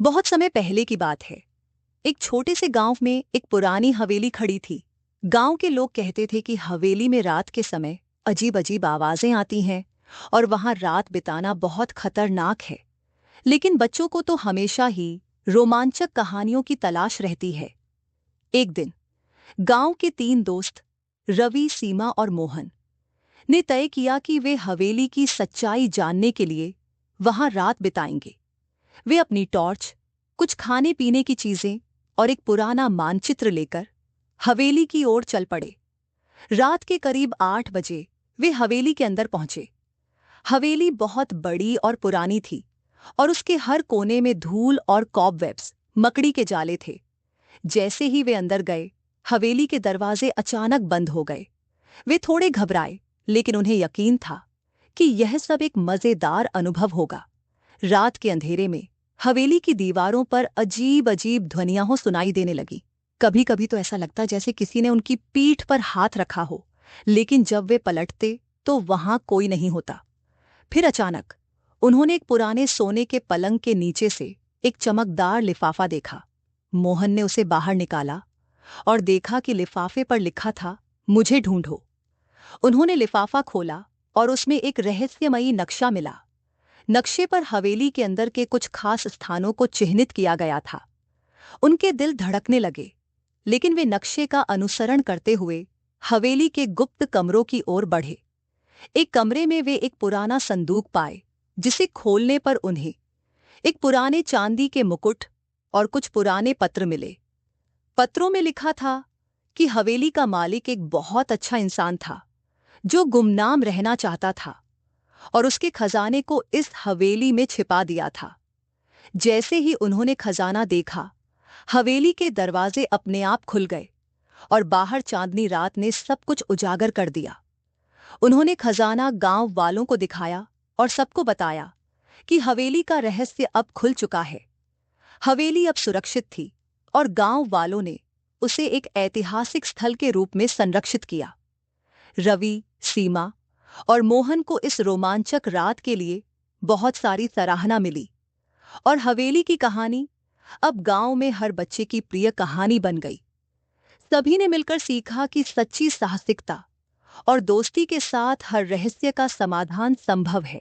बहुत समय पहले की बात है। एक छोटे से गांव में एक पुरानी हवेली खड़ी थी। गांव के लोग कहते थे कि हवेली में रात के समय अजीब अजीब आवाजें आती हैं और वहां रात बिताना बहुत खतरनाक है। लेकिन बच्चों को तो हमेशा ही रोमांचक कहानियों की तलाश रहती है। एक दिन गांव के तीन दोस्त रवि, सीमा और मोहन ने तय किया कि वे हवेली की सच्चाई जानने के लिए वहां रात बिताएंगे। वे अपनी टॉर्च, कुछ खाने पीने की चीजें और एक पुराना मानचित्र लेकर हवेली की ओर चल पड़े। रात के करीब 8 बजे वे हवेली के अंदर पहुंचे। हवेली बहुत बड़ी और पुरानी थी और उसके हर कोने में धूल और कॉबवेब्स, मकड़ी के जाले थे। जैसे ही वे अंदर गए, हवेली के दरवाजे अचानक बंद हो गए। वे थोड़े घबराए, लेकिन उन्हें यकीन था कि यह सब एक मजेदार अनुभव होगा। रात के अंधेरे में हवेली की दीवारों पर अजीब अजीब ध्वनियां हो सुनाई देने लगी। कभी कभी तो ऐसा लगता जैसे किसी ने उनकी पीठ पर हाथ रखा हो, लेकिन जब वे पलटते तो वहां कोई नहीं होता। फिर अचानक उन्होंने एक पुराने सोने के पलंग के नीचे से एक चमकदार लिफाफा देखा। मोहन ने उसे बाहर निकाला और देखा कि लिफाफे पर लिखा था, मुझे ढूंढो। उन्होंने लिफाफा खोला और उसमें एक रहस्यमयी नक्शा मिला। नक्शे पर हवेली के अंदर के कुछ खास स्थानों को चिह्नित किया गया था। उनके दिल धड़कने लगे, लेकिन वे नक्शे का अनुसरण करते हुए हवेली के गुप्त कमरों की ओर बढ़े। एक कमरे में वे एक पुराना संदूक पाए, जिसे खोलने पर उन्हें एक पुराने चांदी के मुकुट और कुछ पुराने पत्र मिले। पत्रों में लिखा था कि हवेली का मालिक एक बहुत अच्छा इंसान था, जो गुमनाम रहना चाहता था और उसके खजाने को इस हवेली में छिपा दिया था। जैसे ही उन्होंने खजाना देखा, हवेली के दरवाजे अपने आप खुल गए और बाहर चांदनी रात ने सब कुछ उजागर कर दिया। उन्होंने खजाना गांव वालों को दिखाया और सबको बताया कि हवेली का रहस्य अब खुल चुका है। हवेली अब सुरक्षित थी और गांव वालों ने उसे एक ऐतिहासिक स्थल के रूप में संरक्षित किया। रवि, सीमा और मोहन को इस रोमांचक रात के लिए बहुत सारी सराहना मिली और हवेली की कहानी अब गांव में हर बच्चे की प्रिय कहानी बन गई। सभी ने मिलकर सीखा कि सच्ची साहसिकता और दोस्ती के साथ हर रहस्य का समाधान संभव है।